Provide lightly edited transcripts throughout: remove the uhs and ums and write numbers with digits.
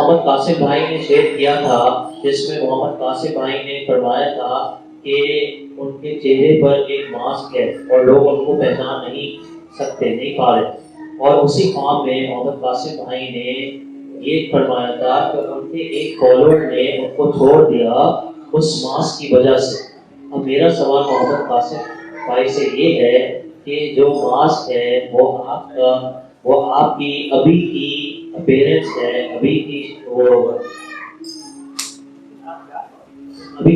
محمد قاسم بھائی نے شیئر کیا تھا، جس میں محمد قاسم بھائی نے فرمایا تھا کہ ان کے چہرے پر ایک ماسک ہے اور لوگ ان کو پہچان نہیں پا رہے، اور اسی کام میں محمد قاسم بھائی نے یہ فرمایا تھا کہ ان کے ایک فالوور نے ان کو چھوڑ دیا اس ماسک کی وجہ سے۔ اب میرا سوال محمد قاسم بھائی سے یہ ہے کہ جو ماسک ہے وہ آپ کی ابھی کی اپیرنس ہے، ابھی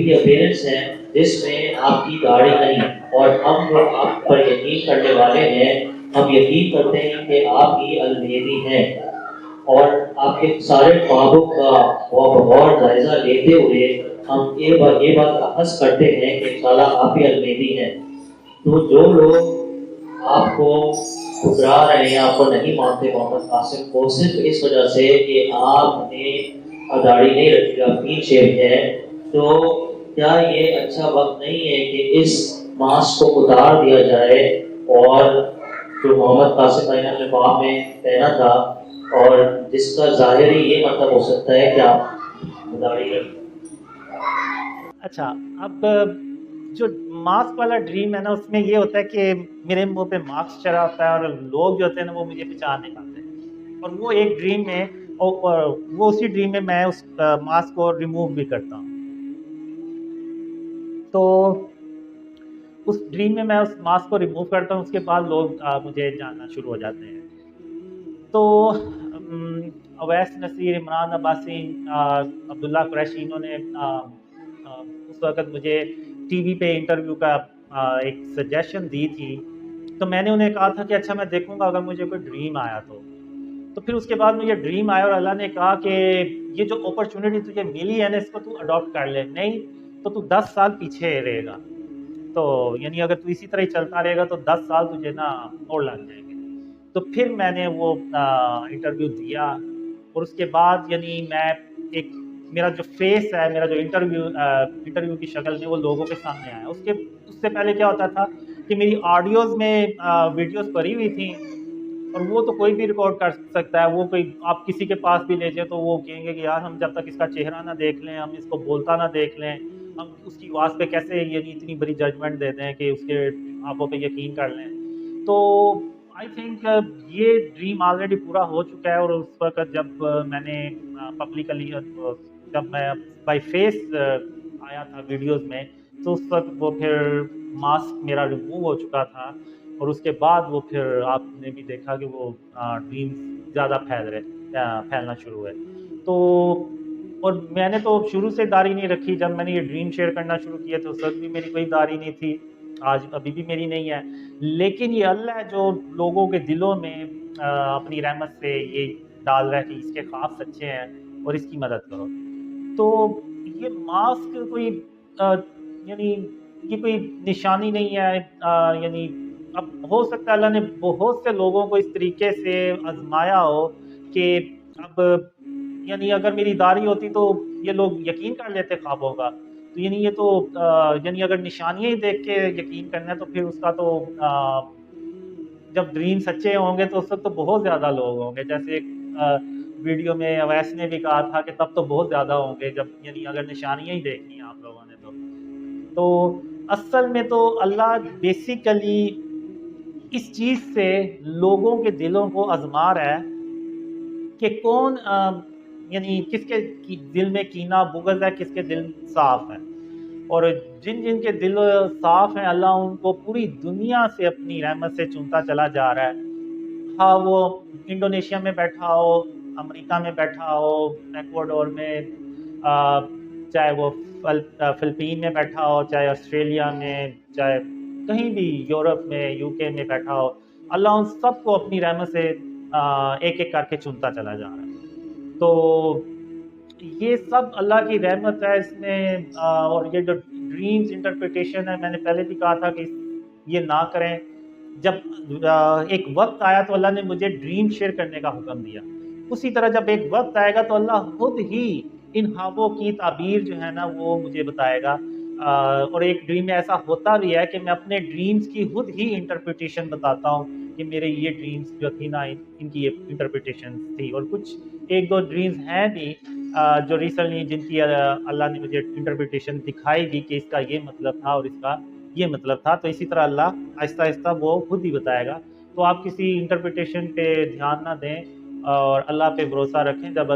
کی اپیرنس ہے جس میں آپ کی داڑھی نہیں، اور ہم جو آپ پر یقین کرنے والے ہیں، ہم یقین کرتے ہیں کہ آپ کی المہدی ہیں، اور آپ کے سارے خوابوں کا غور جائزہ لیتے ہوئے ہم یہ بات احس کرتے ہیں کہ انشاءاللہ آپ ہی المہدی ہیں۔ تو جو لوگ آپ کو ٹھکرا رہے ہیں، آپ کو نہیں مانتے محمد قاسم کو، صرف اس وجہ سے کہ آپ نے داڑھی نہیں رکھی، آپ کلین شیو ہے، تو کیا یہ اچھا وقت نہیں ہے کہ اس ماسک کو اتار دیا جائے، اور جو محمد قاسم بھائی نے اپنے خواب میں پہنا تھا، اور جس کا ظاہری یہ مطلب ہو سکتا ہے کہ آپ داڑھی رکھیں؟ اچھا، اب جو ماسک والا ڈریم ہے نا، اس میں یہ ہوتا ہے کہ میرے منہ پہ ماسک چڑھا ہوتا ہے اور لوگ جو ہوتے ہیں نا وہ مجھے پہچان نہیں پاتے، اور وہ ایک ڈریم میں، اور وہ اسی ڈریم میں میں اس ماسک کو ریموو بھی کرتا ہوں۔ تو اس ڈریم میں اس ماسک کو ریموو کرتا ہوں، اس کے بعد لوگ مجھے جاننا شروع ہو جاتے ہیں۔ تو اویس نصیر، عمران عباسی، عبداللہ قریشی، انہوں نے اس وقت مجھے ٹی وی پہ انٹرویو کا ایک سجیشن دی تھی، تو میں نے انہیں کہا تھا کہ اچھا میں دیکھوں گا اگر مجھے کوئی ڈریم آیا تو پھر اس کے بعد مجھے ڈریم آیا، اور اللہ نے کہا کہ یہ جو اپرچونٹی تجھے ملی ہے نا، اس کو تو اڈاپٹ کر لے، نہیں تو تو 10 سال پیچھے رہے گا، تو یعنی اگر تو اسی طرح ہی چلتا رہے گا تو 10 سال تجھے نا اور لگ جائیں گے۔ تو پھر میں نے وہ انٹرویو دیا، اور اس کے بعد یعنی میں ایک میرا جو فیس ہے، میرا جو انٹرویو کی شکل میں وہ لوگوں کے سامنے آیا۔ اس سے پہلے کیا ہوتا تھا کہ میری آڈیوز میں ویڈیوز بھری ہوئی تھیں، اور وہ تو کوئی بھی ریکارڈ کر سکتا ہے، وہ کوئی آپ کسی کے پاس بھی لے جائیں تو وہ کہیں گے کہ یار ہم جب تک اس کا چہرہ نہ دیکھ لیں، ہم اس کو بولتا نہ دیکھ لیں، ہم اس کی آواز پہ کیسے یعنی اتنی بڑی ججمنٹ دے دیں کہ اس کے آنکھوں پہ یقین کر لیں۔ تو آئی تھنک یہ ڈریم آلریڈی پورا ہو چکا ہے، اور اس وقت جب میں نے پبلکلی جب میں بائی فیس آیا تھا ویڈیوز میں، تو اس وقت وہ پھر ماسک میرا ریموو ہو چکا تھا، اور اس کے بعد وہ پھر آپ نے بھی دیکھا کہ وہ ڈریمز زیادہ پھیلنا شروع ہوئے۔ تو اور میں نے تو شروع سے داڑھی نہیں رکھی، جب میں نے یہ ڈریم شیئر کرنا شروع کیا تو اس وقت بھی میری کوئی داڑھی نہیں تھی، آج ابھی بھی میری نہیں ہے، لیکن یہ اللہ ہے جو لوگوں کے دلوں میں اپنی رحمت سے یہ ڈال رہا ہے کہ اس کے خواب سچے ہیں اور اس کی مدد کرو۔ تو یہ ماسک کوئی یعنی یہ کوئی نشانی نہیں ہے، یعنی اب ہو سکتا ہے اللہ نے بہت سے لوگوں کو اس طریقے سے آزمایا ہو کہ اب یعنی اگر میری داڑھی ہوتی تو یہ لوگ یقین کر لیتے خوابوں کا، تو یعنی یہ تو یعنی اگر نشانیاں ہی دیکھ کے یقین کرنا ہے تو پھر اس کا تو جب ڈریم سچے ہوں گے تو اس وقت تو بہت زیادہ لوگ ہوں گے، جیسے ایک ویڈیو میں اویس نے بھی کہا تھا کہ تب تو بہت زیادہ ہوں گے جب یعنی اگر نشانیاں ہی دیکھنی ہیں آپ لوگوں نے تو اصل میں تو اللہ بیسیکلی اس چیز سے لوگوں کے دلوں کو آزما رہا ہے کہ کون یعنی کس کے دل میں کینہ بغض ہے، کس کے دل صاف ہے، اور جن جن کے دل صاف ہیں اللہ ان کو پوری دنیا سے اپنی رحمت سے چنتا چلا جا رہا ہے، ہاں وہ انڈونیشیا میں بیٹھا ہو، امریکہ میں بیٹھا ہو، ایکواڈور میں، چاہے وہ فلپین میں بیٹھا ہو، چاہے آسٹریلیا میں، چاہے کہیں بھی یورپ میں، یو کے میں بیٹھا ہو، اللہ ان سب کو اپنی رحمت سے ایک ایک کر کے چنتا چلا جا رہا ہے۔ تو یہ سب اللہ کی رحمت ہے اس میں، اور یہ جو ڈریمز انٹرپریٹیشن ہے میں نے پہلے بھی کہا تھا کہ یہ نہ کریں۔ جب ایک وقت آیا تو اللہ نے مجھے ڈریم شیئر کرنے کا حکم دیا، اسی طرح جب ایک وقت آئے گا تو اللہ خود ہی ان خوابوں کی تعبیر جو ہے نا وہ مجھے بتائے گا، اور ایک ڈریم میں ایسا ہوتا بھی ہے کہ میں اپنے ڈریمز کی خود ہی انٹرپریٹیشن بتاتا ہوں کہ میرے یہ ڈریمز جو تھی نا ان کی انٹرپریٹیشن تھی، اور کچھ ایک دو ڈریمز ہیں بھی جو ریسنٹلی جن کی اللہ نے مجھے انٹرپریٹیشن دکھائی دی کہ اس کا یہ مطلب تھا اور اس کا یہ مطلب تھا. تو اسی طرح اللہ آہستہ آہستہ وہ خود ہی بتائے گا. تو آپ کسی انٹرپریٹیشن پہ دھیان نہ دیں اور اللہ پہ بھروسہ رکھیں. جب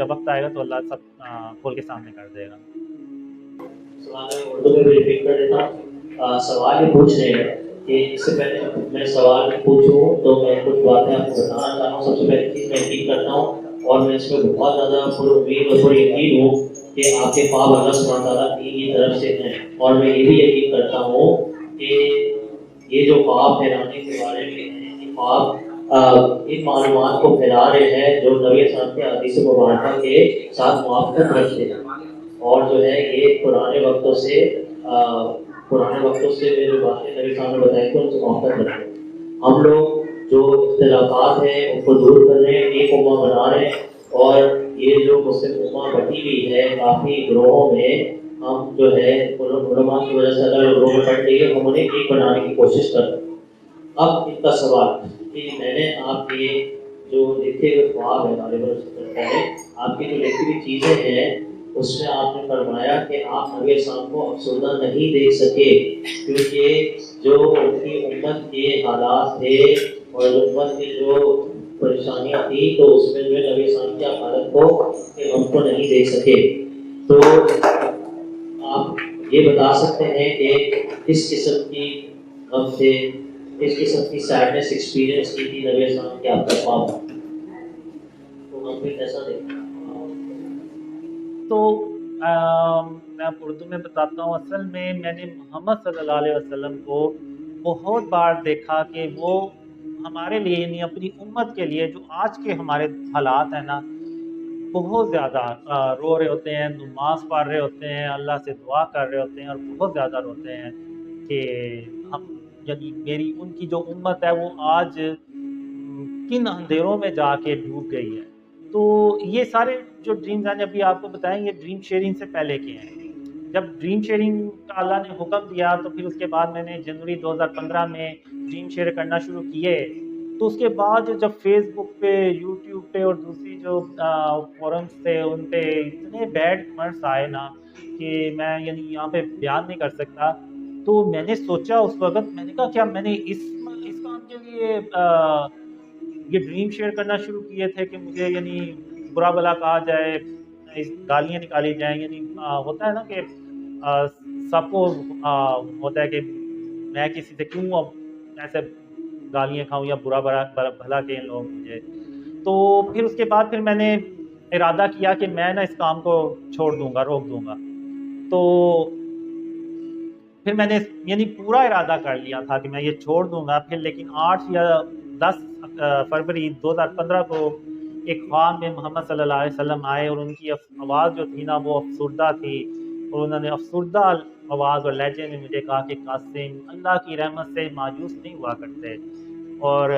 وقت آئے گا تو اللہ سب کھول کے سامنے کر دے گا. اردو میں بھی ریپیٹ کر دیتا ہوں. سوال یہ پوچھ رہے ہیں کہ اس سے پہلے میں سوال پوچھوں تو میں کچھ باتیں آپ کو بتانا چاہتا ہوں. سب سے پہلی چیز میں یقین کرتا ہوں اور میں اس میں بہت زیادہ پر امید اور پر یقین ہوں کہ آپ کے خواب اللہ سبحانہ تعالیٰ کی طرف سے ہیں. اور میں یہ بھی یقین کرتا ہوں کہ یہ جو خواب پھیلانے کے بارے میں ہیں یہ خواب ان معلومات کو پھیلا رہے ہیں جو نبی صاحب کے حدیث مبارکہ کے ساتھ موافقت رکھتے ہیں. اور جو ہے یہ پرانے وقتوں سے میں جو باتیں نبی صاحب نے بتائی تھی ان سے موافقت رکھتے ہیں. ہم لوگ جو اختلافات ہیں ان کو دور کر رہے ہیں, ایک امہ بنا رہے ہیں. اور یہ جو مسلم امہ بٹی ہوئی ہے کافی گروہوں میں, ہم جو ہے علماء کی وجہ سے الگ گروہ میں بٹ گئی, ہم انہیں ایک بنانے کی کوشش کر رہے ہیں. اب ان کا سوال کہ میں نے آپ کے جو لکھے ہوئے خواب ہے آپ کی جو لکھی ہوئی چیزیں ہیں اس میں آپ نے فرمایا کہ آپ نبی صاحب کو افسردہ نہیں دیکھ سکے کیونکہ جو ان کی امت کے حالات تھے اور امت کی جو پریشانیاں تھیں تو اس میں جو ہے نبی صاحب کی حالت کو کہ ہم کو نہیں دیکھ سکے. تو آپ یہ بتا سکتے ہیں کہ کس قسم کی غم سے کس قسم کی سیڈنس ایکسپیرینس کی تھی نبی صاحب کے آپ کا خواب, تو ہم بھی کیسا دیکھتے ہیں؟ تو میں اردو میں بتاتا ہوں. اصل میں نے محمد صلی اللہ علیہ وسلم کو بہت بار دیکھا کہ وہ ہمارے لیے یعنی اپنی امت کے لیے جو آج کے ہمارے حالات ہیں نا بہت زیادہ رو رہے ہوتے ہیں, نماز پڑھ رہے ہوتے ہیں, اللہ سے دعا کر رہے ہوتے ہیں اور بہت زیادہ روتے ہیں کہ ہم یعنی میری ان کی جو امت ہے وہ آج کن اندھیروں میں جا کے ڈوب گئی ہے. تو یہ سارے جو ڈریمز ہیں ابھی آپ کو بتائیں یہ ڈریم شیئرنگ سے پہلے کے ہیں. جب ڈریم شیئرنگ کا اللہ نے حکم دیا تو پھر اس کے بعد میں نے جنوری 2015 میں ڈریم شیئر کرنا شروع کیے. تو اس کے بعد جب فیس بک پہ, یوٹیوب پہ اور دوسری جو فورمز تھے ان پہ اتنے بیڈ کمنٹس آئے نا کہ میں یعنی یہاں پہ بیان نہیں کر سکتا. تو میں نے سوچا اس وقت, میں نے کہا کیا میں نے اس کام کے لیے یہ ڈریم شیئر کرنا شروع کیے تھے کہ مجھے یعنی برا بلا کہا جائے, گالیاں نکالی جائیں. یعنی ہوتا ہے نا کہ سب کو ہوتا ہے کہ میں کسی سے کیوں اب ایسے گالیاں کھاؤں یا برا بھلا کہیں لوگ مجھے. تو پھر اس کے بعد پھر میں نے ارادہ کیا کہ میں نا اس کام کو چھوڑ دوں گا, روک دوں گا. تو پھر میں نے یعنی پورا ارادہ کر لیا تھا کہ میں یہ چھوڑ دوں گا. پھر لیکن 8 یا 10 فروری 2015 کو ایک خواب میں محمد صلی اللہ علیہ وسلم آئے اور ان کی آواز جو تھی نا وہ افسردہ تھی, اور انہوں نے افسردہ آواز اور لہجے میں مجھے کہا کہ قاسم اللہ کی رحمت سے مایوس نہیں ہوا کرتے اور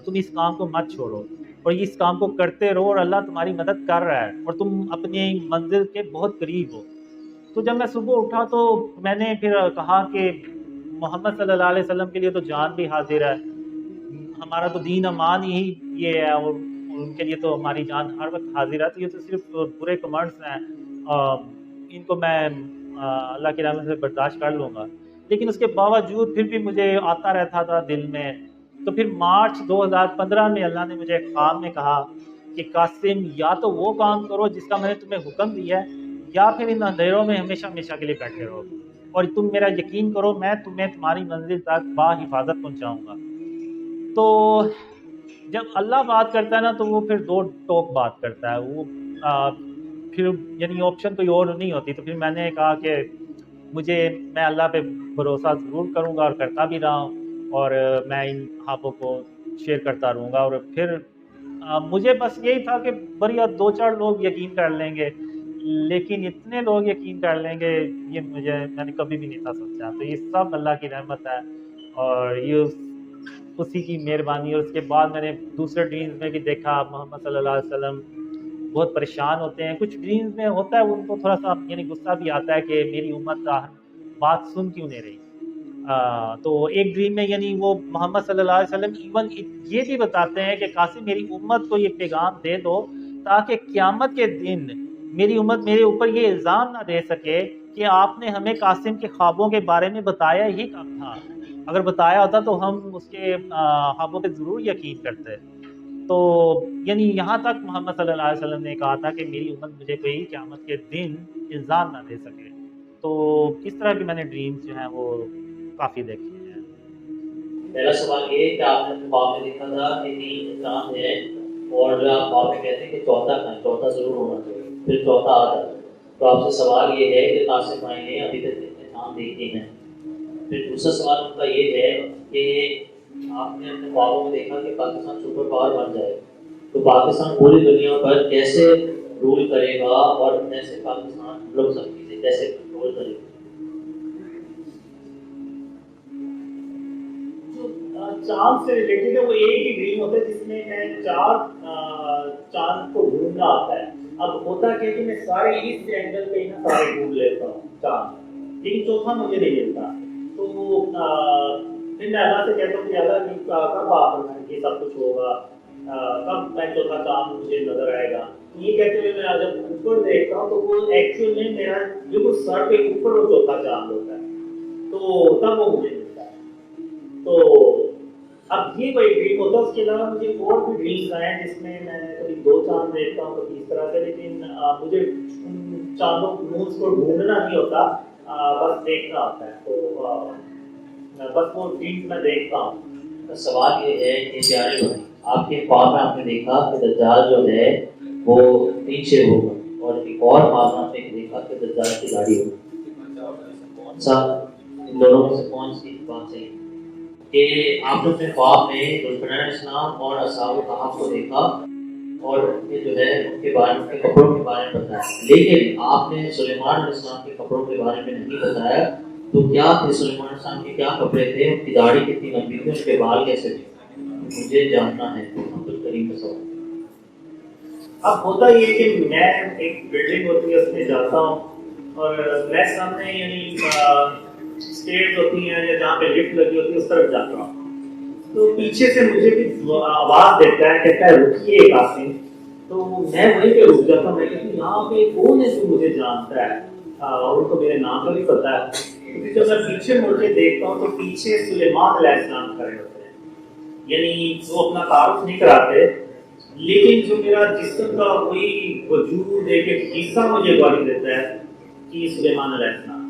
تم اس کام کو مت چھوڑو اور اس کام کو کرتے رہو اور اللہ تمہاری مدد کر رہا ہے اور تم اپنی منزل کے بہت قریب ہو. تو جب میں صبح اٹھا تو میں نے پھر کہا کہ محمد صلی اللہ علیہ وسلم کے لیے تو جان بھی حاضر ہے, ہمارا تو دین امان ہی یہ ہے اور ان کے لیے تو ہماری جان ہر وقت حاضر ہے. تو یہ تو صرف برے کمنٹس ہیں, ان کو میں اللہ کی رحمت سے برداشت کر لوں گا. لیکن اس کے باوجود پھر بھی مجھے آتا رہتا تھا دل میں. تو پھر مارچ 2015 میں اللہ نے مجھے خواب میں کہا کہ قاسم یا تو وہ کام کرو جس کا میں نے تمہیں حکم دیا ہے یا پھر ان اندھیروں میں ہمیشہ ہمیشہ کے لیے بیٹھے رہو اور تم میرا یقین کرو میں تمہیں تمہاری منزل تک باحفاظت پہنچاؤں گا. تو جب اللہ بات کرتا ہے نا تو وہ پھر دو ٹوک بات کرتا ہے, وہ پھر یعنی آپشن کوئی اور نہیں ہوتی. تو پھر میں نے کہا کہ میں اللہ پہ بھروسہ ضرور کروں گا اور کرتا بھی رہا ہوں اور میں ان خوابوں کو شیئر کرتا رہوں گا. اور پھر مجھے بس یہی تھا کہ بڑھیا 2-4 لوگ یقین کر لیں گے, لیکن اتنے لوگ یقین کر لیں گے یہ میں نے کبھی بھی نہیں تھا سوچا. تو یہ سب اللہ کی رحمت ہے اور یہ اسی کی مہربانی. اور اس کے بعد میں نے دوسرے ڈرینز میں بھی دیکھا محمد صلی اللہ علیہ وسلم بہت پریشان ہوتے ہیں. کچھ ڈرینز میں ہوتا ہے ان کو تھوڑا سا یعنی غصہ بھی آتا ہے کہ میری امت کا بات سن کیوں نہیں رہی. تو ایک ڈریم میں یعنی وہ محمد صلی اللہ علیہ وسلم ایون یہ بھی بتاتے ہیں کہ قاسم میری امت کو یہ پیغام دے دو تاکہ قیامت کے دن میری امت میرے اوپر یہ الزام نہ دے سکے کہ آپ نے ہمیں قاسم کے خوابوں کے بارے میں بتایا ہی کب تھا، اگر بتایا ہوتا تو ہم اس کے خوابوں پہ ضرور یقین کرتے۔ تو یعنی یہاں تک محمد صلی اللہ علیہ وسلم نے کہا تھا کہ میری امت مجھے کوئی قیامت کے دن الزام نہ دے سکے۔ تو اس طرح کی میں نے ڈریمز جو ہیں وہ کافی دیکھے ہیں۔ پہلا سوال یہ ہے کہ آپ نے خواب میں دیکھا تھا کہ 3 چاند ہے اور آپ خواب میں کہتے ہیں کہ چوتھا ضرور ہونا چاہیے، پھر چوتھا آ جاتا ہے، تو آپ سے سوال یہ ہے کہ قاسم بھائی نے ابھی تک کتنے چاند دیکھے ہیں؟ پھر دوسرا سوال ان کا یہ ہے کہ آپ نے اپنے خوابوں میں دیکھا کہ پاکستان سپر پاور بن جائے، تو پاکستان پوری دنیا پر کیسے رول کرے گا اور کیسے پاکستان لوگ سب چیزیں کیسے کنٹرول کرے گا؟ چاند سے ریلیٹڈ ہے وہ ایک ہی ڈریم ہوتا ہے جس میں میں 4 چاند کو ڈھونڈنا آتا ہے۔ اب ہوتا کیا کہ میں سارے اس اینگل پہ ہی نا سارے ڈھونڈ لیتا ہوں چاند، لیکن چوتھا مجھے نہیں ملتا، تو پھر میں اللہ سے کہتا ہوں کہ اللہ کب آپ یہ سب کچھ ہوگا، کب میں چوتھا چاند مجھے نظر آئے گا۔ یہ کہتے ہوئے میں جب اوپر دیکھتا ہوں تو وہ ایکچوئل میں میرا بالکل سر کے اوپر وہ چوتھا چاند ہوتا ہے، تو تب وہ مجھے ملتا ہے۔ تو اب یہ کوئی ڈریم ہوتا ہے، اس کے علاوہ مجھے اور بھی ڈریمز آئے ہیں جس میں میں کبھی 2 چاند دیکھتا ہوں کبھی اس طرح سے، لیکن مجھے ان چاندوں مونز کو ڈھونڈنا نہیں ہوتا، بس دیکھنا ہوتا ہے، تو بس وہ ڈریمز میں دیکھتا ہوں۔ سوال یہ ہے کہ پیارے بھائی، آپ کے خواب میں آپ نے دیکھا کہ دجال جو ہے وہ پیچھے ہوگا، اور ایک اور خواب میں آپ نے دیکھا کہ دجال کی داڑھی ہوگی، کون سا ان دونوں میں سے کون سی بات صحیح ہے؟ کہ آپ نے اپنے خواب میں ذوالفقار اسلام اور اصحاب کہف کو دیکھا اور یہ جو ہے ان کے بارے میں کپڑوں کے بارے میں بتایا، لیکن آپ نے سلیمان علیہ السلام کے کپڑوں کے بارے میں نہیں بتایا، تو کیا تھے سلیمان علیہ السلام کے کیا کپڑے تھے، ان کی داڑھی کتنی لمبی تھی، ان کے بال کیسے تھے؟ مجھے جاننا ہے عبد الکریم کا سوال۔ اب ہوتا یہ کہ میں ایک بلڈنگ ہوتی ہے اس میں جاتا ہوں اور میں سامنے یعنی اسٹیئرز ہوتی ہیں یا جہاں پہ لفٹ لگی ہوتی ہے اس طرف جاتا ہوں، تو پیچھے سے مجھے بھی آواز دیتا ہے، کہتا ہے رکیے قاسم، تو میں وہیں پہ رک جاتا ہوں، میں کہتا ہوں یہاں پہ کون ہے جو مجھے جانتا ہے اور ان کو میرے نام کا بھی پتا ہے۔ کیونکہ جب میں پیچھے مڑ کے دیکھتا ہوں تو پیچھے سلیمان علیہ السلام کھڑے ہوتے ہیں، یعنی وہ اپنا تعارف نہیں کراتے، لیکن جو میرا جسم کا وہی وجود ایک حصہ مجھے گواہی دیتا ہے کہ سلیمان علیہ السلام،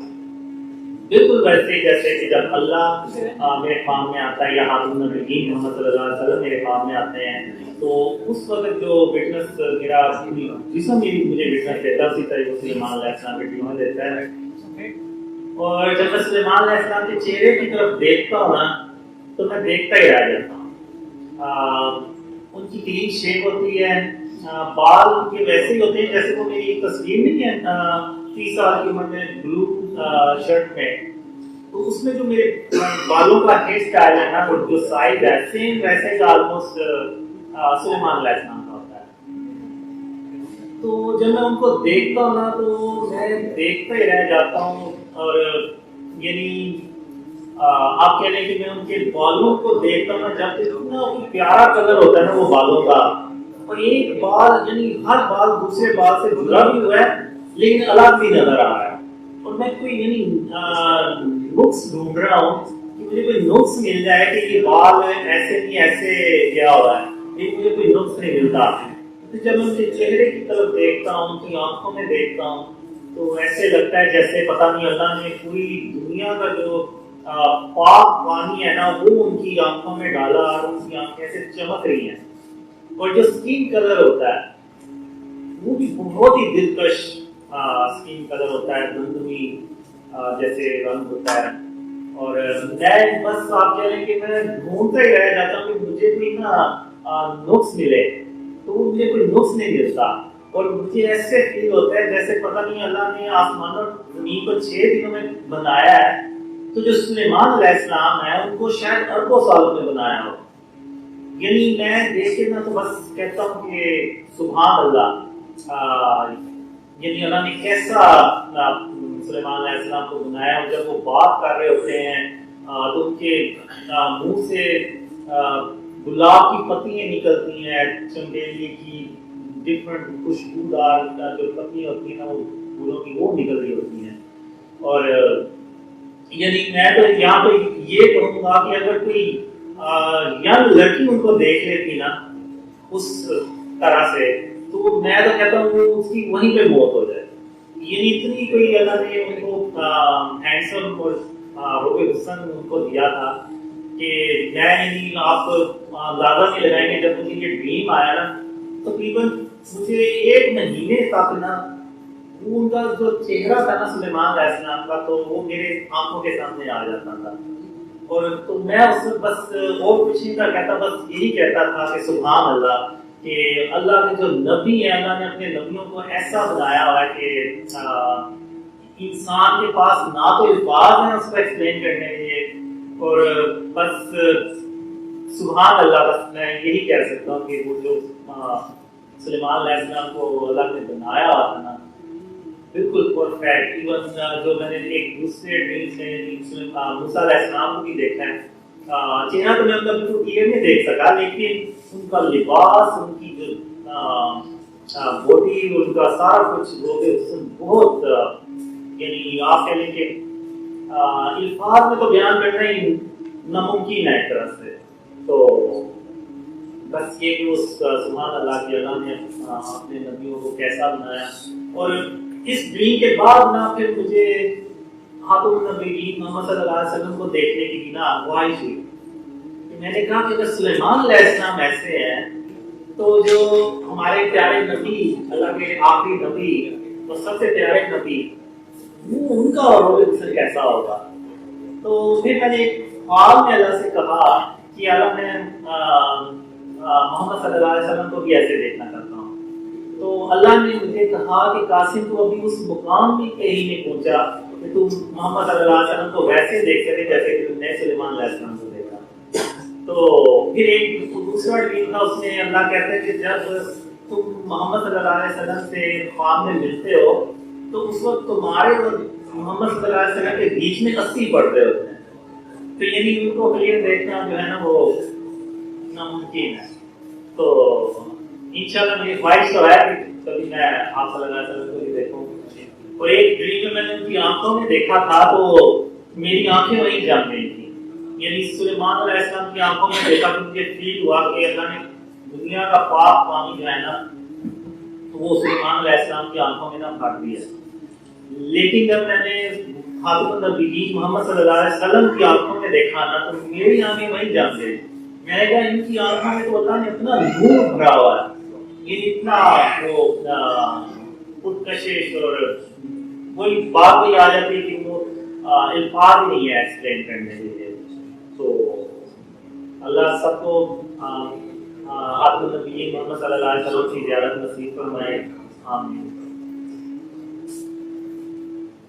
بالکل ویسے جیسے کہ جب اللہ میرے خواب میں آتا ہے یا ہارون نبی محمد صلی اللہ علیہ وسلم میرے خواب میں آتے ہیں، تو اس وقت جو وٹنس میرا جسم بھی مجھے وٹنس دیتا ہے، اسی طرح وہ سلیمان علیہ السلام کے ڈریم میں دیتا ہے۔ اور جب میں سلیمان علیہ السلام کے چہرے کی طرف دیکھتا ہوں نا تو میں دیکھتا ہی رہ جاتا ہوں۔ ان کی کلین شیپ ہوتی ہے، بال ان کے ویسے ہی ہوتے ہیں جیسے وہ میری ایک تصویر نہیں ہے 30 سال کی عمر میں بلو شرٹ میں، تو اس میں جو میرے بالوں کا ہیئر اسٹائل ہے نا، وہ جو سائز ہے سیم ویسے ہی آلموسٹ سلیمان علیہ السلام کا ہوتا ہے۔ تو جب میں ان کو دیکھتا ہوں نا تو میں دیکھتا ہی رہ جاتا ہوں، اور یعنی آپ کہہ لیں کہ میں ان کے بالوں کو دیکھتا ہوں نا، جب اتنا پیارا کلر ہوتا ہے نا وہ بالوں کا، اور ایک بال یعنی ہر بال دوسرے بال سے جڑا بھی ہوا ہے لیکن الگ بھی نظر آ رہا ہے، اور میں کوئی یعنی نقص ڈھونڈ رہا ہوں کہ مجھے کوئی نقص مل جائے کہ یہ بال ایسے نہیں ایسے گیا ہوا ہے، لیکن مجھے کوئی نقص نہیں ملتا۔ تو جب میں ان کے چہرے کی طرف دیکھتا ہوں، ان کی آنکھوں میں دیکھتا ہوں، تو ایسے لگتا ہے جیسے پتہ نہیں اللہ نے پوری دنیا کا جو پاک پانی ہے نا وہ ان کی آنکھوں میں ڈالا اور ان کی آنکھیں ایسے چمک رہی ہیں، اور جو اسکن کلر ہوتا ہے وہ بھی بہت ہی دلکش اسکن کلر ہوتا ہے، دھندلی جیسے رنگ ہوتا ہے، اور میں بس آپ کہہ لیں کہ میں ڈھونڈتا ہی رہ جاتا ہوں کہ مجھے کوئی نا نقص ملے، تو وہ مجھے کوئی نقص نہیں ملتا، اور مجھے ایسے فیل ہوتا ہے جیسے پتہ نہیں اللہ نے آسمان اور زمین کو 6 دنوں میں بنایا ہے، تو جو سلیمان علیہ السلام ہے ان کو شاید اربوں سالوں میں بنایا ہو۔ یعنی میں دیکھ کے نا تو بس کہتا ہوں کہ سبحان اللہ، یعنی اللہ نے کیسا سلیمان علیہ السلام کو بنایا، اور جب وہ بات کر رہے ہوتے ہیں تو ان کے منہ سے گلاب کی پتیاں نکلتی ہیں، چنبیلی کی ڈفرنٹ خوشبودار جو پتیاں ہوتی ہیں نا وہ پھولوں کی، وہ نکل رہی ہوتی ہیں. اور یعنی میں تو یہاں پہ یہ کہوں گا کہ اگر کوئی ینگ لڑکی ان کو دیکھ لیتی نا اس طرح سے، تو میں تو کہتا ہوں وہ اس کی وہیں پہ موت ہو جائے. یعنی اتنی کوئی اللہ نے ان کو ہینڈسم اور روب حسن ان کو دیا تھا کہ میں یعنی آپ اندازہ نہیں لگائیں گے. جب مجھے یہ ڈریم آیا نا تقریباً مجھے 1 مہینے تک نا وہ ان کا جو چہرہ تھا نا سلیمان علیہ السلام کا، تو وہ میرے آنکھوں کے سامنے آ جاتا تھا. اور تو میں اس وقت بس اور کچھ نہیں کہتا، بس یہی کہتا تھا کہ سبحان اللہ، کہ اللہ کے جو نبی ہیں اللہ نے اپنے نبیوں کو ایسا بنایا ہوا ہے کہ انسان کے پاس نہ تو الفاظ ہیں اس کو ایکسپلین کرنے کے لیے، اور بس سبحان اللہ. بس میں یہی کہہ سکتا ہوں کہ وہ جو سلیمان علیہ السلام کو اللہ نے بنایا ہوا تھا نا بالکل پرفیکٹ. ایون جو میں نے ایک دوسرے ڈریم میں موسیٰ علیہ السلام کو بھی دیکھا ہے، چہرہ تو میں ان کا بالکل کلیئر نہیں دیکھ سکا، لیکن ان کا لباس، ان کی جو باڈی، ان کا سارا کچھ بہت یعنی آپ کہہ لیں کہ الفاظ میں تو بیان کرنا ہی ناممکن ہے ایک طرح سے. تو بس یہ کہ اس سبحان اللہ کی اللہ نے اپنے نبیوں کو کیسا بنایا. اور اس ڈریم کے بعد نا پھر مجھے خاتون النبیین محمد صلی اللہ علیہ وسلم کو دیکھنے کی نا خواہش ہوئی. میں نے کہا کہ اگر سلیمان علیہ السلام ایسے ہیں تو جو ہمارے پیارے نبی، اللہ کے آخری نبی اور سب سے پیارے نبی، وہ ان کا روب حسن کیسا ہوگا. تو پھر میں نے ایک خواب میں اللہ سے کہا کہ اللہ میں محمد صلی اللہ علیہ وسلم کو بھی ایسے دیکھنا چاہتا ہوں. تو اللہ نے مجھے کہا کہ قاسم تو ابھی اس مقام بھی کہیں نہیں پہنچا کہ تم محمد صلی اللہ علیہ وسلم کو ویسے دیکھ سکے جیسے کہ تم نے سلیمان علیہ السلام کو دیکھا. تو پھر ایک دوسرا ڈریم تھا، اس میں اللہ کہتے ہیں کہ جب تم محمد صلی اللہ علیہ وسلم سے خواب میں ملتے ہو تو اس وقت تمہارے اور محمد صلی اللہ علیہ وسلم کے بیچ میں 80 پردے ہوتے ہیں. تو یعنی ان کو کلیئر دیکھنا جو ہے نا وہ ناممکن ہے. تو انشاءاللہ میری خواہش تو ہے کہ کبھی میں آپ صلی اللہ علیہ وسلم کو بھی دیکھوں. اور ایک ڈریم میں نے ان کی آنکھوں میں دیکھا تھا تو میری آنکھیں وہیں جم گئی تھی. یعنی سلیمان علیہ السلام کی آنکھوں میں دیکھا تو مجھے فیل ہوا کہ اللہ نے دنیا کا پاک پانی جو ہے نا وہ سلیمان علیہ السلام کی آنکھوں میں نہ بھر دیا. لیکن جب میں نے خاتم النبیین محمد صلی اللہ علیہ وسلم کی آنکھوں میں دیکھا نا تو میری آنکھیں وہیں جم گئی. میں نے کہا ان کی آنکھوں میں تو اللہ نے اتنا نور بھرا ہوا ہے، یہ اتنا وہ پرکشش، اور وہی بات وہی آ جاتی ہے کہ وہ الفاظ نہیں ہے ایکسپلین کرنے کے لیے. تو اللہ سب کو خاتم النبیین محمد صلی اللہ علیہ وسلم کی زیارت نصیب فرمائے. آمین.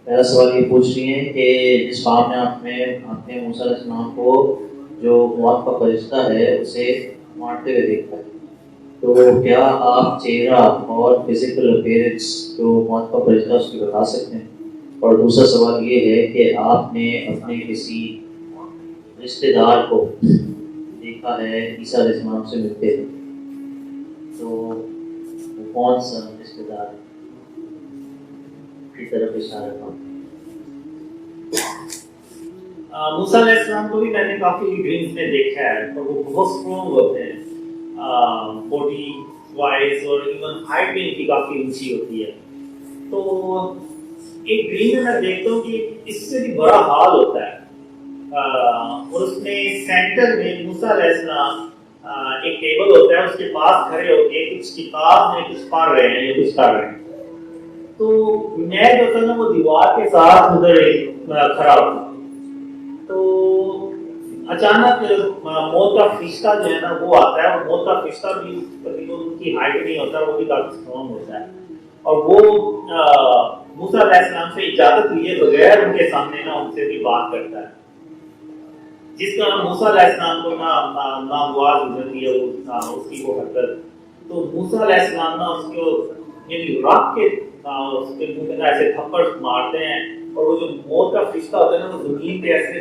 میرا سوال یہ پوچھ رہی ہے کہ جس خواب میں آپ نے موسیٰ علیہ السلام کو جو موت کا فرشتہ ہے اسے مارتے ہوئے دیکھا ہے، تو کیا آپ چہرہ اور فزیکل اپیرنس جو موت کا فرشتہ اس کی بتا سکتے ہیں؟ اور دوسرا سوال یہ ہے کہ آپ نے اپنے کسی رشتے دار کو دیکھا ہے عیسیٰ علیہ السلام سے ملتے ہیں، تو وہ کون سا رشتے دار ہے کی طرف اشارہ تھا؟ موسیٰ علیہ السلام کو بھی میں نے کافی ڈریمز میں دیکھا ہے، اور وہ بہت اسٹرانگ ہوتے ہیں باڈی وائز، اور ایون ہائٹ بھی ان کی کافی اونچی ہوتی ہے. تو ایک ڈریم میں دیکھتا ہوں کہ اس سے بھی بڑا حال ہوتا ہے، اور اس میں سینٹر میں موسیٰ علیہ السلام ایک ٹیبل ہوتا ہے، اس کے پاس کھڑے ہو کے کچھ کتاب میں کچھ پڑھ رہے ہیں یا کچھ کر رہے ہیں. تو میں جو تھا نا وہ دیوار کے ساتھ ادھر کھڑا ہوں. تو اچانک موت کا فرشتہ جو ہے نا وہ آتا ہے، اور موت کا فرشتہ بھی تقریباً ان کی ہائٹ نہیں ہوتا، وہ بھی کافی اسٹرانگ ہوتا ہے، اور وہ موسیٰ علیہ السلام سے اجازت لیے بغیر ان کے سامنے نا ان سے بھی بات کرتا ہے. جس کا موسیٰ علیہ السلام کو نامواز گزرتی ہے اس کی وہ حرکت. تو موسیٰ علیہ السلام نا اس کو یعنی رکھ کے اس کے منہ میں ایسے تھپڑ مارتے ہیں، اور وہ جو موت کا فرشتہ ہوتا ہے نا وہ زمین پہ ایسے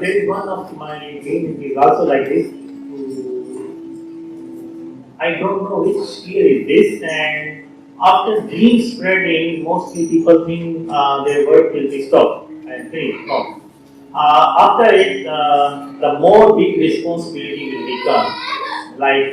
there is one of my dream is also like this. I don't know which year is this, and after dream spreading, mostly people think their work will be stopped and finished. No. After it, the more big responsibility will become. Like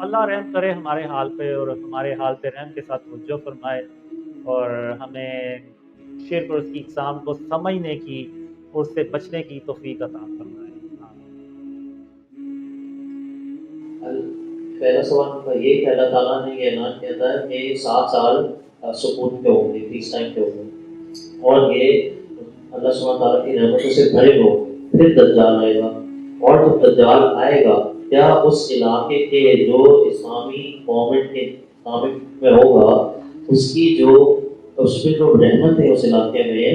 اللہ رحم کرے ہمارے حال پہ، اور ہمارے حال پہ رحم کے ساتھ توجہ فرمائے، اور ہمیں شرک اور اس کی اقسام کو سمجھنے کی اور اس سے بچنے کی توفیق عطا فرمائے۔ پہلا سوال کا یہ کہ اللہ تعالیٰ نے یہ اعلان کیا تھا کہ 7 سال سکون پہ ہوں گے، پیس ٹائم پہ ہوں گے، اور یہ اللہ سبحانہ تعالیٰ کی رحمتوں سے بھرے ہوں گے، پھر دجال آئے گا، اور جب دجال آئے گا کیا اس علاقے کے جو اسلامی گورنمنٹ کے اسلامک میں ہوگا اس کی جو اس میں جو رحمت ہے اس علاقے میں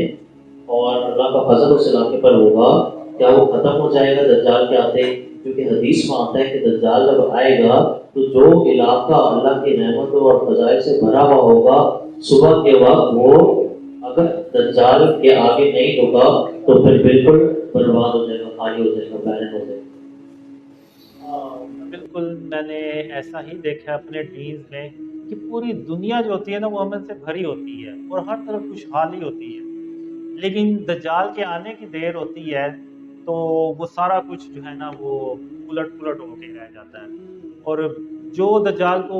اور اللہ کا فضل اس علاقے پر ہوگا، کیا وہ ختم ہو جائے گا دجال کے آتے ہی؟ کیونکہ حدیث میں آتا ہے کہ دجال جب آئے گا تو جو علاقہ اللہ کی نعمتوں اور فضائل سے بھرا ہوا ہوگا، صبح کے وقت وہ اگر دجال کے آگے نہیں ہوگا تو پھر بالکل برباد ہو جائے گا، خالی ہو جائے گا، بیرن ہو جائے گا۔ بالکل میں نے ایسا ہی دیکھا اپنے ڈریمز میں کہ پوری دنیا جو ہوتی ہے نا وہ امن سے بھری ہوتی ہے اور ہر طرف خوشحالی ہوتی ہے، لیکن دجال کے آنے کی دیر ہوتی ہے تو وہ سارا کچھ جو ہے نا وہ الٹ پلٹ ہو کے رہ جاتا ہے، اور جو دجال کو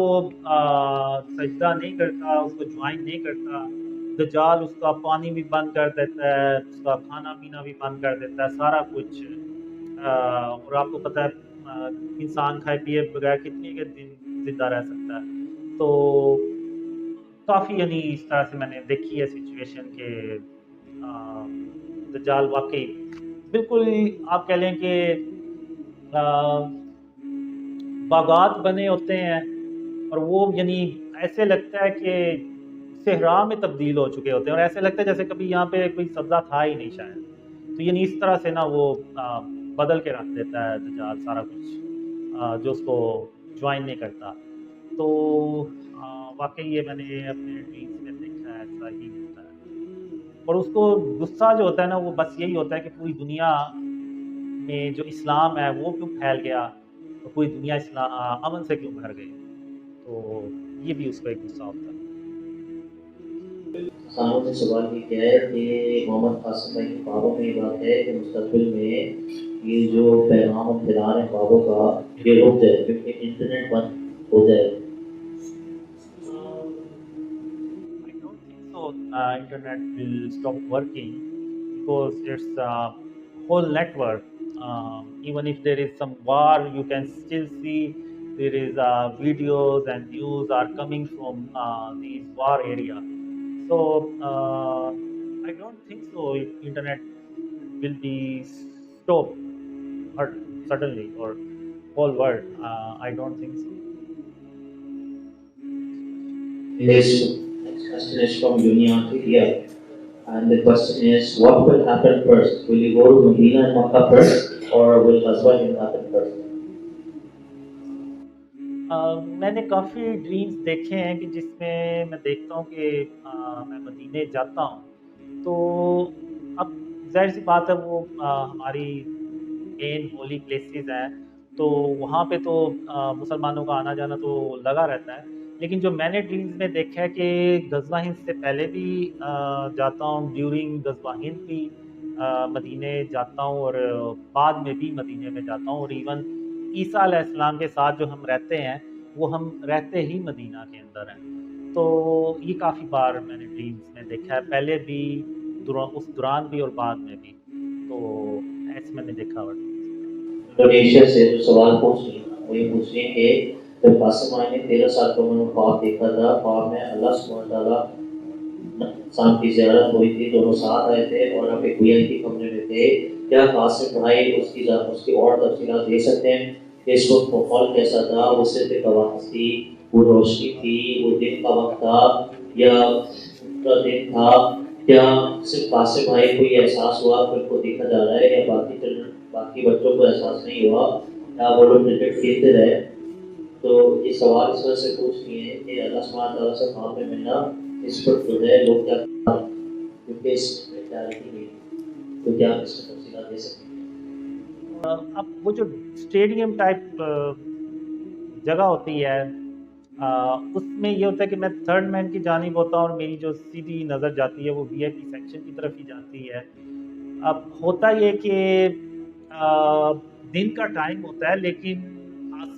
سجدہ نہیں کرتا، اس کو جوائن نہیں کرتا، دجال اس کا پانی بھی بند کر دیتا ہے، اس کا کھانا پینا بھی بند کر دیتا ہے، سارا کچھ۔ اور آپ کو پتہ ہے انسان کھائے پیے بغیر کتنی کے دن زندہ رہ سکتا ہے، تو کافی یعنی اس طرح سے میں نے دیکھی ہے سچویشن کہ دجال واقعی بالکل آپ کہہ لیں کہ باغات بنے ہوتے ہیں اور وہ یعنی ایسے لگتا ہے کہ صحرا میں تبدیل ہو چکے ہوتے ہیں، اور ایسے لگتا ہے جیسے کبھی یہاں پہ کوئی سبزہ تھا ہی نہیں شاید، تو یعنی اس طرح سے نا وہ بدل کے رکھ دیتا ہے دجال سارا کچھ جو اس کو جوائن نہیں کرتا، تو واقعی یہ میں نے اپنے ڈریمز میں دیکھا ہے، ایسا ہی ہوتا ہے، اور اس کو غصہ جو ہوتا ہے نا وہ بس یہی ہوتا ہے کہ پوری دنیا میں جو اسلام ہے وہ کیوں پھیل گیا اور پوری دنیا امن سے کیوں بھر گئی، تو یہ بھی اس کا ایک غصہ ہوتا ہے۔ خانوں نے سوال یہ کیا ہے کہ محمد قاسم بھائی کی خوابوں میں یہ بات ہے کہ مستقبل میں یہ جو پیغام ہم پھیلا رہے ہیں خوابوں کا یہ رک جائے کیونکہ انٹرنیٹ بند ہو جائے۔ I don't think so. Internet will stop working because it's a whole network. Even if there is some war, you can still see there is videos and news are coming from these war area. So I don't think so. Internet will be stopped suddenly or whole world. I don't think so. Next question is from Union here, and the question is, what will happen first? Will you go to Medina and Makkah first, or will Ghazwa happen first? میں نے کافی dreams دیکھے ہیں کہ جس میں میں دیکھتا ہوں کہ میں مدینے جاتا ہوں، تو اب ظاہر سی بات ہے وہ ہماری مین ہولی پلیسز ہیں، تو وہاں پہ تو مسلمانوں کا آنا جانا تو لگا رہتا ہے، لیکن جو میں نے ڈریمز میں دیکھا ہے کہ غزوہ ہند سے پہلے بھی جاتا ہوں، ڈیورنگ غزوہ ہند بھی مدینے جاتا ہوں، اور بعد میں بھی مدینے میں جاتا ہوں، اور ایون عیسیٰ علیہ السلام کے ساتھ جو ہم رہتے ہیں وہ ہم رہتے ہی مدینہ کے اندر ہیں، تو یہ کافی بار میں نے ڈریمز میں دیکھا ہے، پہلے بھی اس دوران بھی اور بعد میں بھی، تو ایسے میں نے دیکھا ہوا۔ انڈونیشیا سے جو سوال پوچھ رہی ہیں وہ یہ پوچھ رہی ہیں کہ جب قاسم بھائی نے 13 سال کی عمر میں خواب دیکھا تھا، خواب میں اللہ سبحانہ تعالیٰ انسان کی زیارت ہوئی تھی، دونوں ساتھ آئے تھے اور آپ ایک وی کے کمرے میں تھے، کیا قاسم بھائی اس کی اور تفصیلات دے سکتے ہیں کہ اس وقت ماحول کیسا تھا؟ وہ صرف ایک آواز تھی، وہ روشنی تھی، وہ دن کا وقت تھا یا دن تھا؟ کیا صرف قاسم بھائی کو یہ احساس ہوا کہ ان کو دیکھا جا رہا ہے یا باقی بچوں کو احساس نہیں ہوا، یا وہ لوگ کرکٹ کھیلتے رہے؟ تو یہ سوال اس طرح سے پوچھ رہی ہے کہ اللہ سبحانہ تعالیٰ سے خواب میں ملنا اس پر جو ہے لوگ کیا کیونکہ اس میں کلیئرٹی نہیں، تو کیا اس میں تفصیلات دے سکتے ہیں؟ اب وہ جو اسٹیڈیم ٹائپ جگہ ہوتی ہے اس میں یہ ہوتا ہے کہ میں تھرڈ مین کی جانب ہوتا ہوں اور میری جو سیدھی نظر جاتی ہے وہ وی آئی پی سیکشن کی طرف ہی جاتی ہے۔ اب ہوتا یہ کہ دن کا ٹائم ہوتا ہے لیکن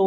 تو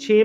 6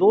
2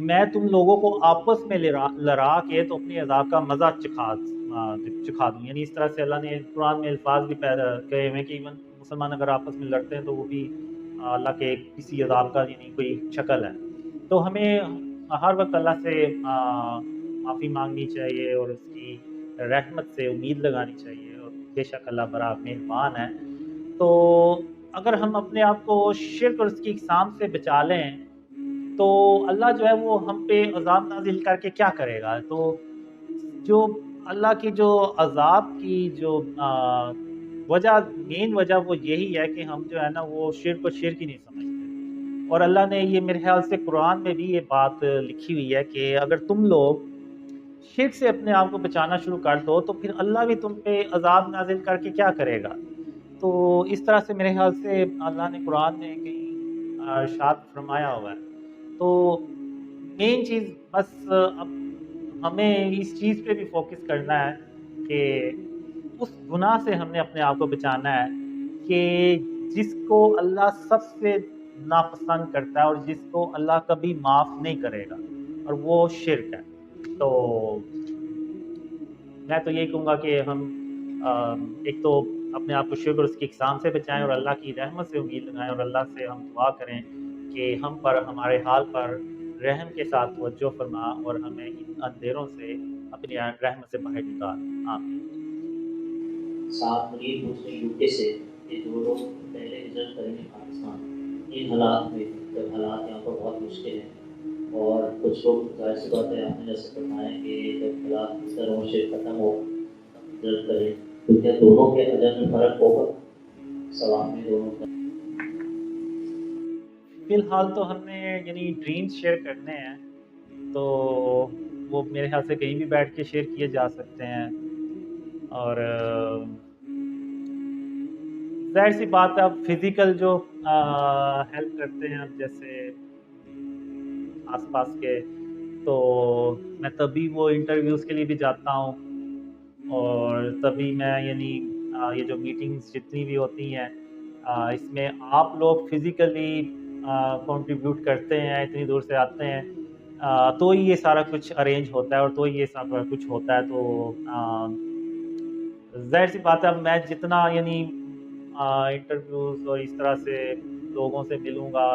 میں تم لوگوں کو آپس میں لڑا کے تو اپنے عذاب کا مزہ چکھا دوں. یعنی اس طرح سے اللہ نے قرآن میں الفاظ بھی پیدا کہے ہوئے کہ ایون مسلمان اگر آپس میں لڑتے ہیں تو وہ بھی اللہ کے کسی عذاب کا یعنی کوئی شکل ہے. تو ہمیں ہر وقت اللہ سے معافی مانگنی چاہیے اور اس کی رحمت سے امید لگانی چاہیے, اور بے شک اللہ بڑا مہربان ہے. تو اگر ہم اپنے آپ کو شرک اور اس کی اقسام سے بچا لیں تو اللہ جو ہے وہ ہم پہ عذاب نازل کر کے کیا کرے گا. تو جو اللہ کی جو عذاب کی جو مین وجہ وہ یہی ہے کہ ہم جو ہے نا وہ شرک کو شرک ہی نہیں سمجھتے. اور اللہ نے یہ میرے خیال سے قرآن میں بھی یہ بات لکھی ہوئی ہے کہ اگر تم لوگ شرک سے اپنے آپ کو بچانا شروع کر دو تو پھر اللہ بھی تم پہ عذاب نازل کر کے کیا کرے گا. تو اس طرح سے میرے خیال سے اللہ نے قرآن میں کہیں ارشاد فرمایا ہوا ہے. تو مین چیز بس اب ہمیں اس چیز پہ بھی فوکس کرنا ہے کہ اس گناہ سے ہم نے اپنے آپ کو بچانا ہے کہ جس کو اللہ سب سے ناپسند کرتا ہے اور جس کو اللہ کبھی معاف نہیں کرے گا, اور وہ شرک ہے. تو میں تو یہی کہوں گا کہ ہم ایک تو اپنے آپ کو شرک اور اس کی اقسام سے بچائیں اور اللہ کی رحمت سے امید لگائیں, اور اللہ سے ہم دعا کریں کہ ہم پر ہمارے حال پر رحم کے ساتھ توجہ فرما اور ہمیں ان اندھیروں سے اپنی رحمت سے باہر نکال. آمین. ساتھ منیر پوچھ رہے یو کے سے کہ جو لوگ پہلے وزٹ کریں گے پاکستان ان حالات میں, جب حالات یہاں پر بہت مشکل ہیں اور کچھ لوگ ظاہر سی بات ہے آپ نے جیسے فرمایا کہ جب حالات اس طرح سے ختم ہو وزٹ کریں تو کیا دونوں کے اجر میں فرق ہوگا, ثواب میں دونوں کا؟ فی الحال تو ہم نے یعنی ڈریمز شیئر کرنے ہیں تو وہ میرے خیال سے کہیں بھی بیٹھ کے شیئر کیے جا سکتے ہیں. اور ظاہر سی بات ہے اب فزیکل جو ہیلپ کرتے ہیں اب جیسے آس پاس کے, تو میں تبھی وہ انٹرویوز کے لیے بھی جاتا ہوں اور تبھی میں یعنی یہ جو میٹنگز جتنی بھی ہوتی ہیں اس میں آپ لوگ فزیکلی کنٹریبیوٹ کرتے ہیں, اتنی دور سے آتے ہیں تو ہی یہ سارا کچھ ارینج ہوتا ہے اور تو ہی یہ سارا کچھ ہوتا ہے. تو ظاہر سی بات ہے اب میں جتنا یعنی انٹرویوز اور اس طرح سے لوگوں سے ملوں گا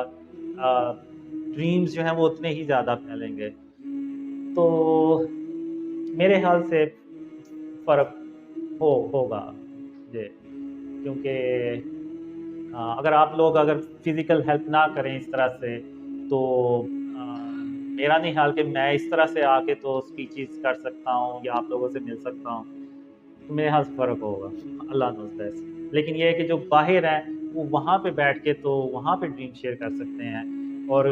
ڈریمز جو ہیں وہ اتنے ہی زیادہ پھیلیں گے. تو میرے خیال سے فرق ہوگا جی, کیونکہ اگر آپ لوگ اگر فزیکل ہیلپ نہ کریں اس طرح سے تو میرا نہیں خیال کہ میں اس طرح سے آ کے تو اسپیچز کر سکتا ہوں یا آپ لوگوں سے مل سکتا ہوں. تو میرے خیال سے فرق ہوگا, اللہ نوز بیسٹ. لیکن یہ ہے کہ جو باہر ہیں وہ وہاں پہ بیٹھ کے تو وہاں پہ ڈریم شیئر کر سکتے ہیں. اور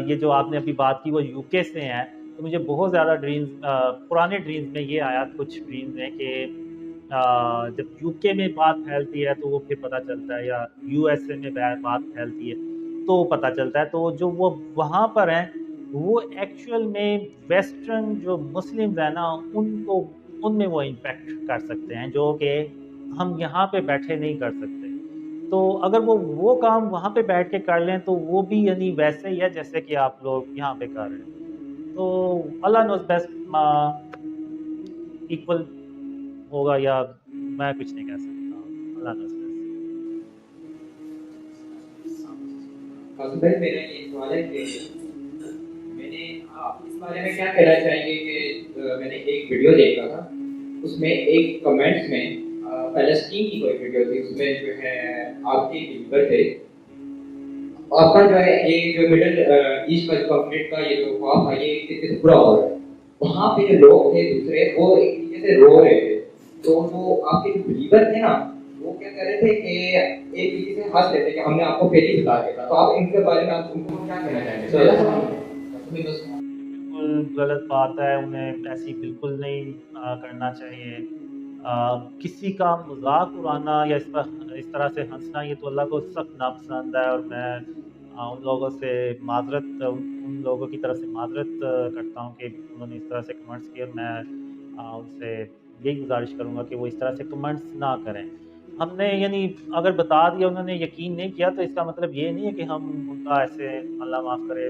یہ جو آپ نے ابھی بات کی وہ یو کے سے ہیں, تو مجھے بہت زیادہ ڈریمز پرانے ڈریمز میں یہ آیا کچھ ڈریمز ہیں کہ جب یو کے میں بات پھیلتی ہے تو وہ پھر پتہ چلتا ہے, یا یو ایس اے میں بات پھیلتی ہے تو پتہ چلتا ہے. تو جو وہ وہاں پر ہیں وہ ایکچوئل میں ویسٹرن جو مسلمز ہیں نا ان میں وہ امپیکٹ کر سکتے ہیں جو کہ ہم یہاں پہ بیٹھے نہیں کر سکتے. تو اگر وہ کام وہاں پہ بیٹھ کے کر لیں تو وہ بھی یعنی ویسے ہی ہے جیسے کہ آپ لوگ یہاں پہ کر رہے ہیں. تو اللہ نوز بیسٹ ایکول ہوگا یا میں کچھ نہیں کہہ سکتا. اللہ نوز بیسٹ. میرا یہ سوال ہے کہ میں نے آپ اس بارے میں کیا کہنا چاہیں گے کہ میں نے ایک ویڈیو دیکھا تھا, اس میں ایک کمنٹس میں فلسطین کی کوئی ویڈیو تھی, اس میں جو ہے آپ کے لیڈر تھے, آپ کا جو ہے یہ جو مڈل ایسٹ کا کنفلکٹ کا یہ جو خواب تھا یہ کتنے برا ہو رہا ہے, وہاں پہ جو لوگ تھے دوسرے وہ ایک طریقے سے رو رہے تھے. تو جو آپ کے جو بلیور تھے نا وہ کیا کہہ رہے تھے کہ ایک طریقے سے ہنس رہے تھے کہ ہم نے آپ کو پہلے ہی بتا دیا تھا. تو آپ ان کے بارے میں آپ ان کو کیا کہنا چاہیں گے؟ بالکل غلط بات ہے, انہیں ایسی بالکل نہیں کرنا چاہیے. کسی کا مذاق اڑانا یا اس طرح سے ہنسنا یہ تو اللہ کو سخت ناپسند ہے, اور میں ان لوگوں سے معذرت ان لوگوں کی طرف سے معذرت کرتا ہوں کہ انہوں نے اس طرح سے کمنٹس کیے. میں ان سے یہی گزارش کروں گا کہ وہ اس طرح سے کمنٹس نہ کریں. ہم نے یعنی اگر بتا دیا انہوں نے یقین نہیں کیا تو اس کا مطلب یہ نہیں ہے کہ ہم ان کا ایسے اللہ معاف کرے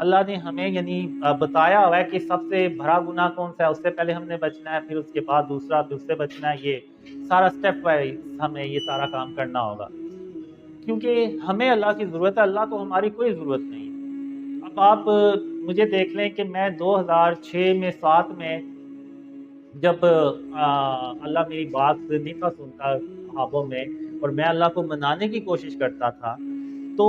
اللہ نے ہمیں یعنی بتایا ہوا ہے کہ سب سے بڑا گناہ کون سا ہے، اس سے پہلے ہم نے بچنا ہے، پھر اس کے بعد دوسرا، پھر اس سے بچنا ہے. یہ سارا سٹیپ وائز ہمیں یہ سارا کام کرنا ہوگا، کیونکہ ہمیں اللہ کی ضرورت ہے، اللہ کو ہماری کوئی ضرورت نہیں ہے. اب آپ مجھے دیکھ لیں کہ میں 2006 میں 7 میں جب اللہ میری بات نہیں تھا سنتا خوابوں میں، اور میں اللہ کو منانے کی کوشش کرتا تھا، تو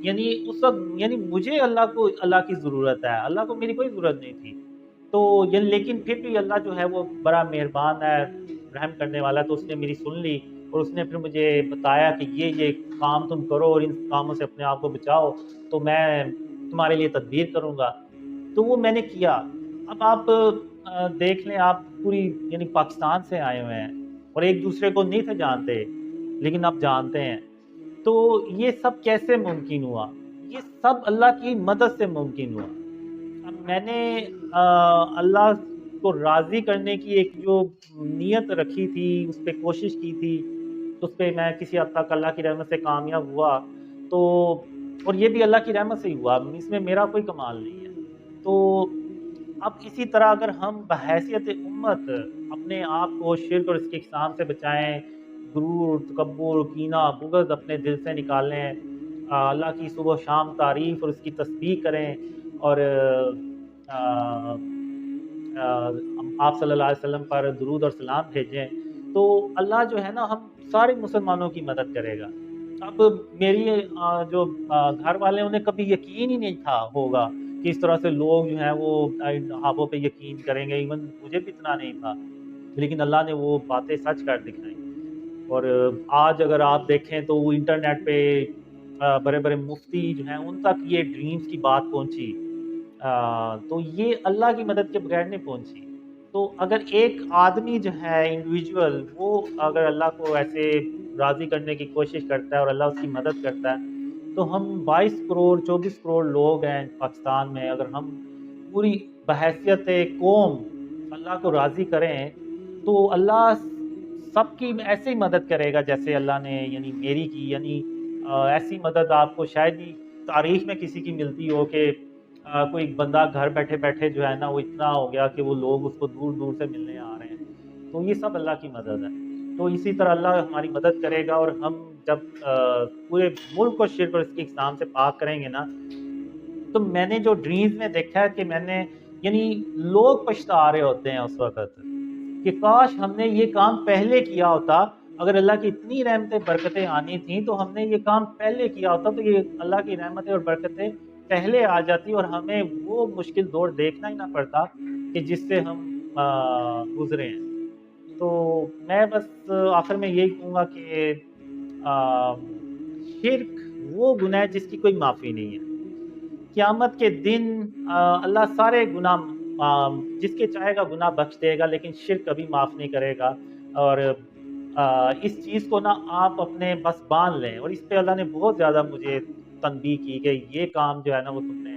یعنی اس وقت یعنی مجھے اللہ کی ضرورت ہے، اللہ کو میری کوئی ضرورت نہیں تھی. تو یعنی لیکن پھر بھی اللہ جو ہے وہ بڑا مہربان ہے، رحم کرنے والا ہے، تو اس نے میری سن لی، اور اس نے پھر مجھے بتایا کہ یہ کام تم کرو اور ان کاموں سے اپنے آپ کو بچاؤ، تو میں تمہارے لیے تدبیر کروں گا. تو وہ میں نے کیا. اب آپ دیکھ لیں، آپ پوری یعنی پاکستان سے آئے ہوئے ہیں اور ایک دوسرے کو نہیں تھے جانتے، لیکن آپ جانتے ہیں. تو یہ سب کیسے ممکن ہوا؟ یہ سب اللہ کی مدد سے ممکن ہوا. اب میں نے اللہ کو راضی کرنے کی ایک جو نیت رکھی تھی، اس پہ کوشش کی تھی، اس پہ میں کسی حد تک اللہ کی رحمت سے کامیاب ہوا. تو اور یہ بھی اللہ کی رحمت سے ہی ہوا، اس میں میرا کوئی کمال نہیں ہے. تو اب اسی طرح اگر ہم بحیثیت امت اپنے آپ کو شرک اور اس کے اقسام سے بچائیں، غرور، تکبر، کینہ، بغض اپنے دل سے نکالیں، اللہ کی صبح و شام تعریف اور اس کی تسبیح کریں، اور آپ صلی اللہ علیہ وسلم پر درود اور سلام بھیجیں، تو اللہ جو ہے نا ہم سارے مسلمانوں کی مدد کرے گا. اب میری جو گھر والے انہیں کبھی یقین ہی نہیں تھا ہوگا کہ اس طرح سے لوگ جو ہیں وہ خوابوں پہ یقین کریں گے، ایون مجھے بھی اتنا نہیں تھا، لیکن اللہ نے وہ باتیں سچ کر دکھائیں. اور آج اگر آپ دیکھیں تو وہ انٹرنیٹ پہ بڑے بڑے مفتی جو ہیں ان تک یہ ڈریمز کی بات پہنچی، تو یہ اللہ کی مدد کے بغیر نہیں پہنچی. تو اگر ایک آدمی جو ہے انڈیویجول، وہ اگر اللہ کو ایسے راضی کرنے کی کوشش کرتا ہے اور اللہ اس کی مدد کرتا ہے، تو ہم 22 کروڑ 24 کروڑ لوگ ہیں پاکستان میں، اگر ہم پوری بحیثیت قوم اللہ کو راضی کریں تو اللہ سب کی ایسے ہی مدد کرے گا جیسے اللہ نے یعنی میری کی. یعنی ایسی مدد آپ کو شاید ہی تاریخ میں کسی کی ملتی ہو کہ کوئی بندہ گھر بیٹھے بیٹھے جو ہے نا وہ اتنا ہو گیا کہ وہ لوگ اس کو دور دور سے ملنے آ رہے ہیں. تو یہ سب اللہ کی مدد ہے. تو اسی طرح اللہ ہماری مدد کرے گا، اور ہم جب پورے ملک کو شرک اور اس کے اقسام سے پاک کریں گے نا، تو میں نے جو ڈریمز میں دیکھا ہے کہ میں نے یعنی لوگ پچھتا رہے ہوتے ہیں اس وقت کہ کاش ہم نے یہ کام پہلے کیا ہوتا. اگر اللہ کی اتنی رحمتیں برکتیں آنی تھیں تو ہم نے یہ کام پہلے کیا ہوتا، تو یہ اللہ کی رحمتیں اور برکتیں پہلے آ جاتی اور ہمیں وہ مشکل دور دیکھنا ہی نہ پڑتا کہ جس سے ہم گزرے ہیں. تو میں بس آخر میں یہی کہوں گا کہ شرک وہ گناہ ہے جس کی کوئی معافی نہیں ہے. قیامت کے دن اللہ سارے گناہ جس کے چاہے گا گناہ بخش دے گا، لیکن شرک کبھی معاف نہیں کرے گا. اور اس چیز کو نا آپ اپنے بس باندھ لیں، اور اس پہ اللہ نے بہت زیادہ مجھے تنبیہ کی کہ یہ کام جو ہے نا وہ تم نے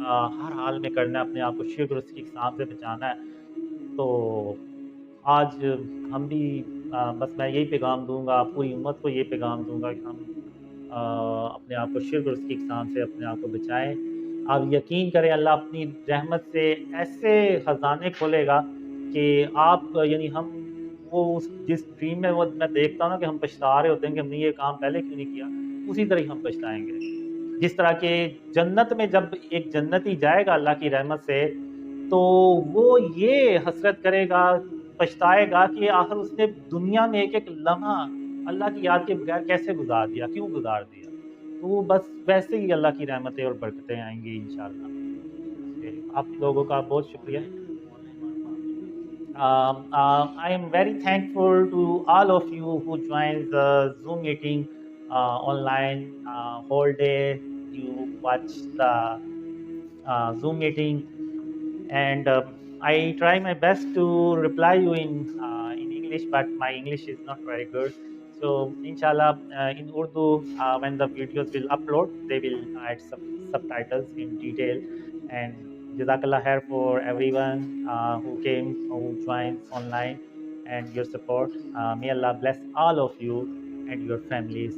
ہر حال میں کرنا ہے، اپنے آپ کو شرک اور اس کی اقسام سے بچانا ہے. تو آج ہم بھی بس میں یہی پیغام دوں گا، پوری امت کو یہ پیغام دوں گا کہ ہم اپنے آپ کو شرک اور اس کی اقسام سے اپنے آپ کو بچائیں. آپ یقین کریں اللہ اپنی رحمت سے ایسے خزانے کھولے گا کہ آپ یعنی ہم وہ جس ڈریم میں وہ میں دیکھتا ہوں نا کہ ہم پچھتا رہے ہوتے ہیں کہ ہم نے یہ کام پہلے کیوں نہیں کیا، اسی طرح ہم پچھتائیں گے. جس طرح کہ جنت میں جب ایک جنتی جائے گا اللہ کی رحمت سے، تو وہ یہ حسرت کرے گا، پچھتائے گا کہ آخر اس نے دنیا میں ایک ایک لمحہ اللہ کی یاد کے بغیر کیسے گزار دیا، کیوں گزار دیا. تو وہ بس ویسے ہی اللہ کی رحمتیں اور برکتیں آئیں گی انشاءاللہ. آپ لوگوں کا بہت شکریہ. I am very thankful to all of you who joined the Zoom meeting online whole day. You watch the Zoom meeting, and I try my best to reply you in English, but my English is not very good. So inshallah in Urdu when the videos will upload, they will add subtitles in detail. And Jazakallah khair for everyone who came, who joined online, and your support. May Allah bless all of you and your families.